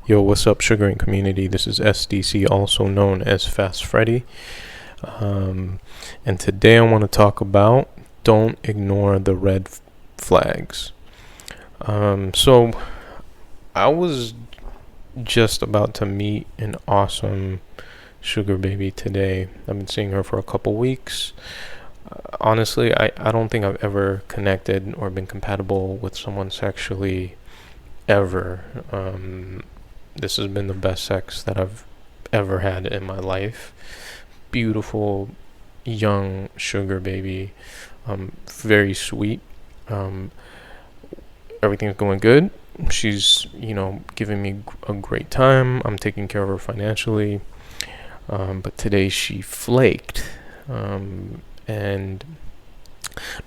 Yo, what's up, sugaring community? This is SDC, also known as Fast Freddy. And today I want to talk about don't ignore the red flags. So I was just about to meet an awesome sugar baby today. I've been seeing her for a couple weeks. Honestly, I don't think I've ever connected or been compatible with someone sexually ever. This has been the best sex that I've ever had in my life. Beautiful, young sugar baby. Very sweet. Everything's going good. She's, giving me a great time. I'm taking care of her financially. But today she flaked. And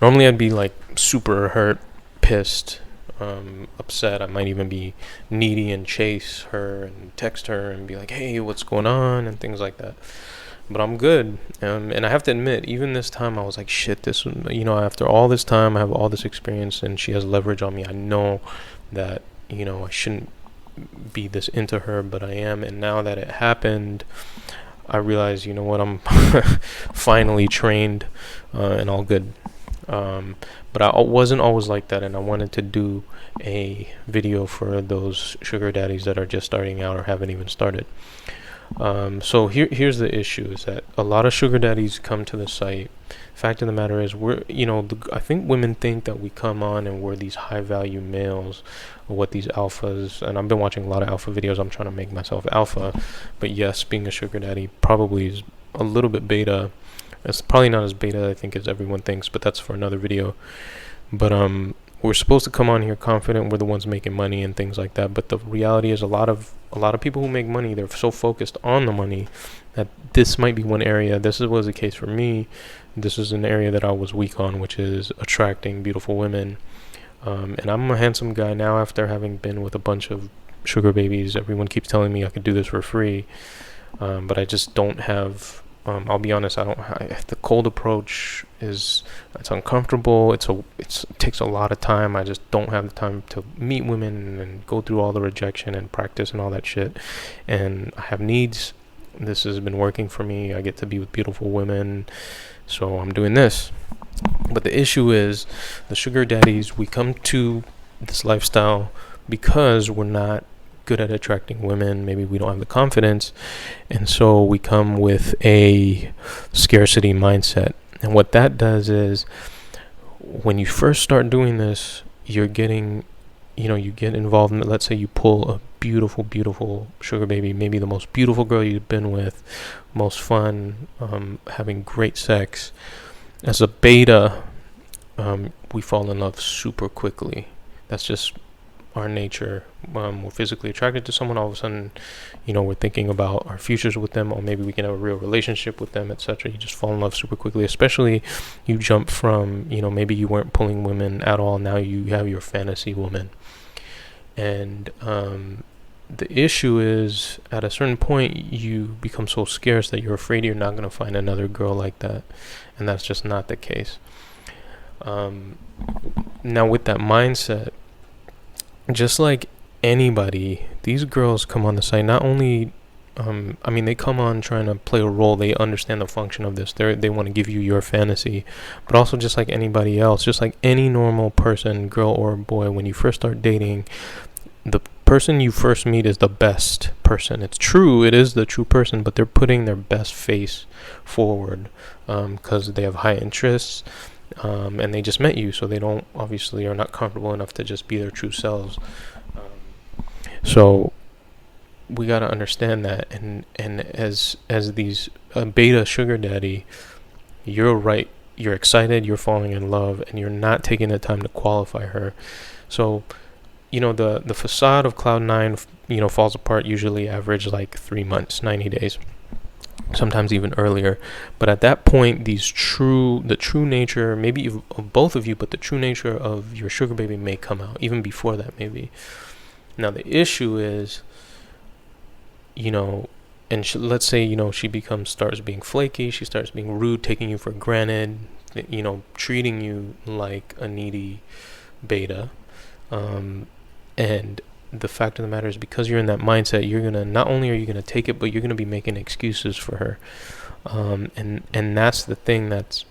normally I'd be like super hurt, pissed, upset. I might even be needy and chase her and text her and be like, hey, what's going on, and things like that. But I'm good. And I have to admit, even this time I was like, shit, after all this time, I have all this experience and she has leverage on me. I know that, I shouldn't be this into her, but I am. And now that it happened, I realize, I'm finally trained and all good. But I wasn't always like that, and I wanted to do a video for those sugar daddies that are just starting out or haven't even started. So here's the issue: is that a lot of sugar daddies come to the site. Fact of the matter is, I think women think that we come on and we're these high value males, or what these alphas. And I've been watching a lot of alpha videos. I'm trying to make myself alpha, but yes, being a sugar daddy probably is a little bit beta. It's probably not as beta, I think, as everyone thinks, but that's for another video. But we're supposed to come on here confident we're the ones making money and things like that. But the reality is, a lot of people who make money, they're so focused on the money that this might be one area. This was the case for me. This is an area that I was weak on, which is attracting beautiful women. And I'm a handsome guy now after having been with a bunch of sugar babies. Everyone keeps telling me I could do this for free, but I just don't have. I'll be honest. The cold approach it's uncomfortable. It takes a lot of time. I just don't have the time to meet women and go through all the rejection and practice and all that shit. And I have needs. This has been working for me. I get to be with beautiful women, so I'm doing this. But the issue is, the sugar daddies, we come to this lifestyle because we're not good at attracting women. Maybe we don't have the confidence, and so we come with a scarcity mindset. And what that does is, when you first start doing this, you get involved in, let's say you pull a beautiful sugar baby, maybe the most beautiful girl you've been with, most fun, having great sex. As a beta, we fall in love super quickly. That's just our nature. We're physically attracted to someone. All of a sudden, we're thinking about our futures with them, or maybe we can have a real relationship with them, etc. You just fall in love super quickly, especially you jump from, maybe you weren't pulling women at all. Now you have your fantasy woman. And the issue is, at a certain point, you become so scarce that you're afraid you're not going to find another girl like that. And that's just not the case. Now, with that mindset, just like anybody, these girls come on the site not only, they come on trying to play a role. They understand the function of this. They want to give you your fantasy, but also just like anybody else, just like any normal person, girl or boy, when you first start dating, the person you first meet is the best person. It's true, it is the true person, but they're putting their best face forward because they have high interests. And they just met you, so they don't obviously are not comfortable enough to just be their true selves. So we gotta understand that, and as these beta sugar daddy, you're right. You're excited. You're falling in love, and you're not taking the time to qualify her. So, the facade of Cloud9, falls apart. Usually, average like 3 months, 90 days. Sometimes even earlier. But at that point, the true nature, maybe of both of you, but the true nature of your sugar baby may come out even before that, maybe. Now the issue is, and let's say, she starts being flaky, she starts being rude, taking you for granted, treating you like a needy beta, and the fact of the matter is, because you're in that mindset, you're gonna, not only are you gonna take it, but you're gonna be making excuses for her. And that's the thing that's,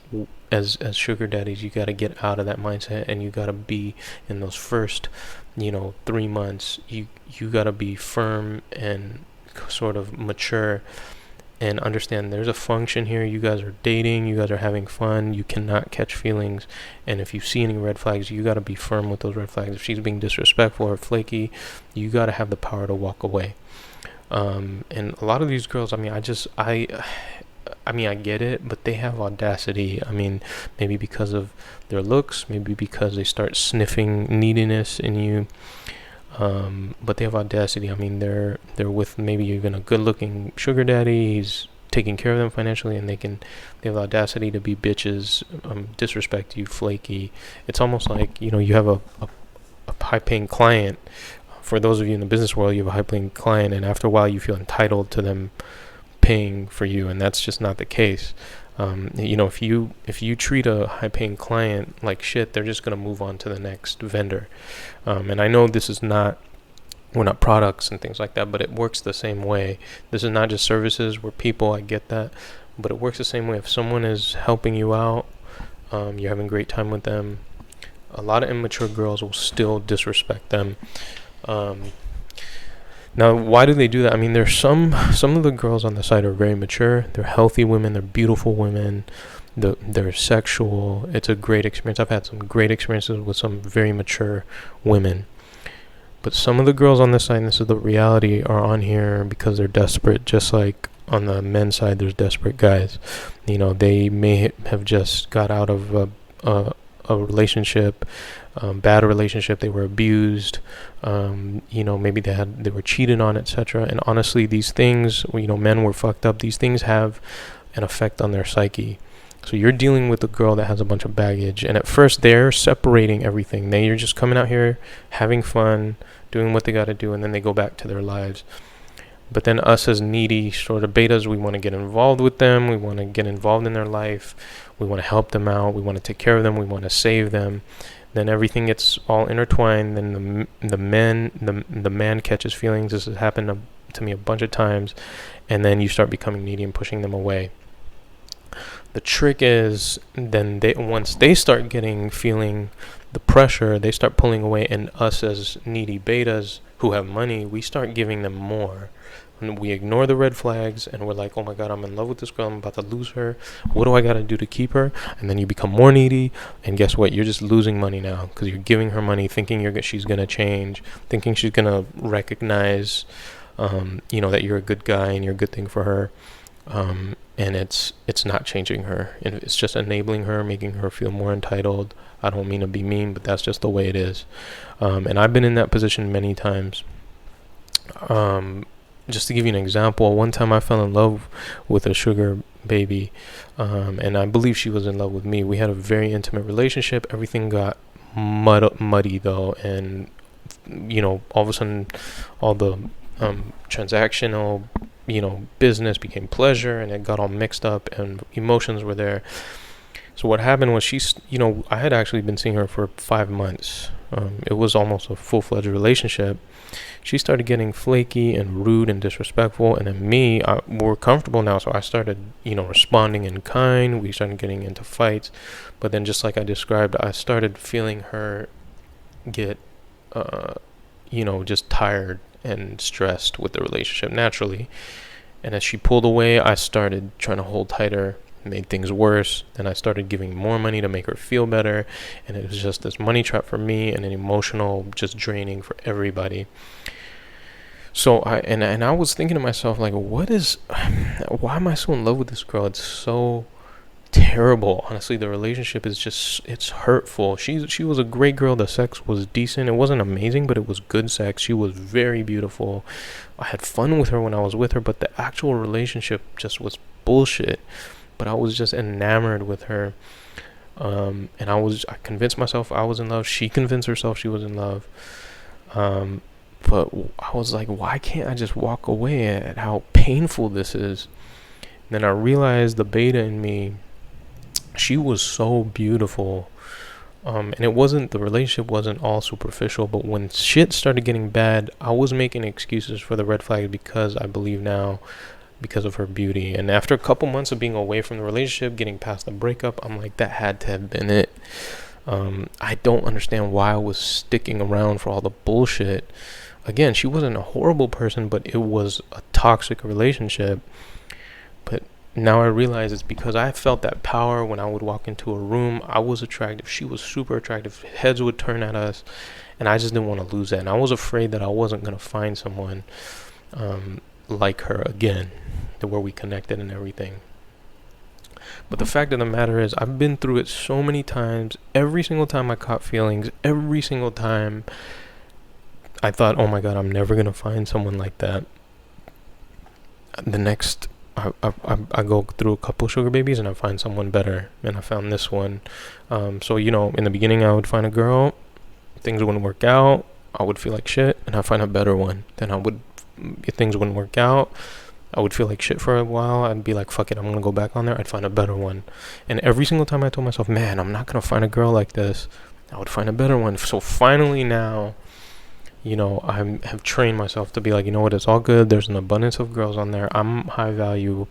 as sugar daddies, you got to get out of that mindset, and you got to be, in those first 3 months, you got to be firm and sort of mature and understand there's a function here. You guys are dating, you guys are having fun, you cannot catch feelings, and if you see any red flags, you got to be firm with those red flags. If she's being disrespectful or flaky, you got to have the power to walk away. And a lot of these girls, I mean, I get it, but they have audacity. I mean, maybe because of their looks, maybe because they start sniffing neediness in you. But they have audacity. I mean, they're with maybe even a good-looking sugar daddy. He's taking care of them financially, and they have the audacity to be bitches, disrespect you, flaky. It's almost like, you have a high-paying client. For those of you in the business world, you have a high-paying client, and after a while, you feel entitled to them paying for you, and that's just not the case. If you treat a high-paying client like shit, they're just gonna move on to the next vendor. And I know we're not products and things like that, but it works the same way. This is not just services, we're people. I get that, but it works the same way. If someone is helping you out, you're having a great time with them, a lot of immature girls will still disrespect them. Now, why do they do that? I mean, there's some of the girls on the site are very mature. They're healthy women. They're beautiful women. They're sexual. It's a great experience. I've had some great experiences with some very mature women. But some of the girls on this site, and this is the reality, are on here because they're desperate. Just like on the men's side, there's desperate guys. They may have just got out of a relationship, bad relationship. They were abused. Maybe they were cheated on, etc. And honestly, these things, men were fucked up. These things have an effect on their psyche. So you're dealing with a girl that has a bunch of baggage, and at first they're separating everything. They're just coming out here, having fun, doing what they got to do, and then they go back to their lives. But then us as needy sort of betas, we want to get involved with them. We want to get involved in their life. We want to help them out. We want to take care of them. We want to save them. Then everything gets all intertwined. Then the man catches feelings. This has happened to me a bunch of times. And then you start becoming needy and pushing them away. The trick is then once they start feeling the pressure, they start pulling away, and us as needy betas who have money, we start giving them more. And we ignore the red flags, and we're like, oh my god, I'm in love with this girl, I'm about to lose her. What do I got to do to keep her? And then you become more needy, and guess what? You're just losing money now because you're giving her money thinking she's going to change, thinking she's going to recognize that you're a good guy and you're a good thing for her. And it's not changing her, and it's just enabling her, making her feel more entitled. I don't mean to be mean, but that's just the way it is. And I've been in that position many times. Just to give you an example, one time I fell in love with a sugar baby, and I believe she was in love with me. We had a very intimate relationship. Everything got muddy though, and all of a sudden all the transactional business became pleasure, and it got all mixed up, and emotions were there. So what happened was I had actually been seeing her for 5 months. It was almost a full-fledged relationship. She started getting flaky and rude and disrespectful, and then we're comfortable now, so I started, responding in kind. We started getting into fights, but then just like I described, I started feeling her get, just tired and stressed with the relationship naturally. And as she pulled away, I started trying to hold tighter, made things worse. Then I started giving more money to make her feel better, and it was just this money trap for me and an emotional just draining for everybody. So I was thinking to myself, like, why am I so in love with this girl? It's so terrible. Honestly, the relationship is it's hurtful. She was a great girl. The sex was decent. It wasn't amazing, but it was good sex. She was very beautiful. I had fun with her when I was with her, but the actual relationship just was bullshit. But I was just enamored with her, and I convinced myself I was in love. She convinced herself she was in love, but I was like, why can't I just walk away at how painful this is? And then I realized the beta in me, she was so beautiful. And the relationship wasn't all superficial, but when shit started getting bad, I was making excuses for the red flag because I believe now, because of her beauty. And after a couple months of being away from the relationship, getting past the breakup, I'm like, that had to have been it. I don't understand why I was sticking around for all the bullshit. Again, she wasn't a horrible person, but it was a toxic relationship. But now I realize it's because I felt that power when I would walk into a room. I was attractive. She was super attractive. Heads would turn at us. And I just didn't want to lose that. And I was afraid that I wasn't going to find someone like her again, where we connected and everything. But the fact of the matter is, I've been through it so many times. Every single time I caught feelings, every single time I thought, oh my God, I'm never going to find someone like that. The next, I go through a couple sugar babies and I find someone better. And I found this one. So, in the beginning, I would find a girl, things wouldn't work out. I would feel like shit, and I find a better one. Then if things wouldn't work out, I would feel like shit for a while. I'd be like, fuck it, I'm going to go back on there. I'd find a better one. And every single time I told myself, man, I'm not going to find a girl like this, I would find a better one. So finally now, I have trained myself to be like, you know what, it's all good. There's an abundance of girls on there. I'm high value.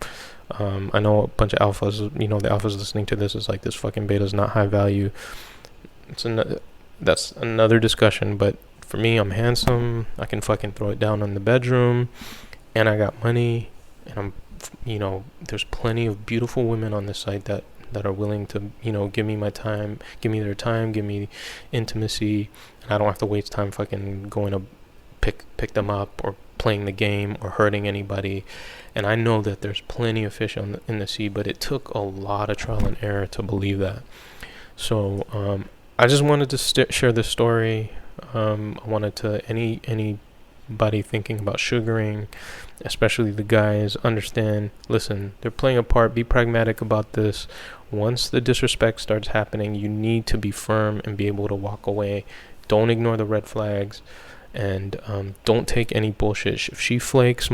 I know a bunch of alphas, the alphas listening to this is like, this fucking beta's not high value. That's another discussion. But for me, I'm handsome. I can fucking throw it down in the bedroom. And I got money, and there's plenty of beautiful women on this site that are willing to, give me my time, give me their time, give me intimacy, and I don't have to waste time fucking going to pick them up or playing the game or hurting anybody. And I know that there's plenty of fish in the sea, but it took a lot of trial and error to believe that. So I just wanted to share this story. I wanted to anybody thinking about sugaring, especially the guys, understand, listen, they're playing a part. Be pragmatic about this. Once the disrespect starts happening, you need to be firm and be able to walk away. Don't ignore the red flags, and don't take any bullshit. If she flakes,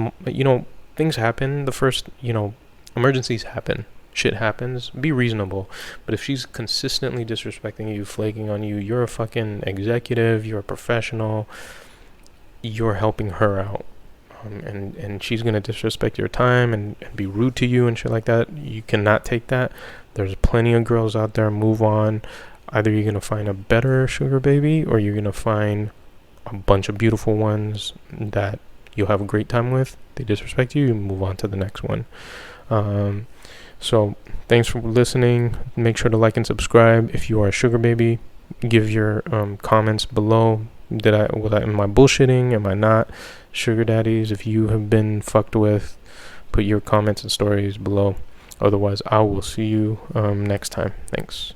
things happen. Emergencies happen. Shit happens. Be reasonable. But if she's consistently disrespecting you, flaking on you, you're a fucking executive, you're a professional, you're helping her out. And she's going to disrespect your time and be rude to you and shit like that. You cannot take that. There's plenty of girls out there. Move on. Either you're going to find a better sugar baby, or you're going to find a bunch of beautiful ones that you'll have a great time with. They disrespect you, you move on to the next one. So thanks for listening. Make sure to like and subscribe. If you are a sugar baby, give your comments below. Was I am I bullshitting? Am I not? Sugar daddies, if you have been fucked with, put your comments and stories below. Otherwise, I will see you next time. Thanks.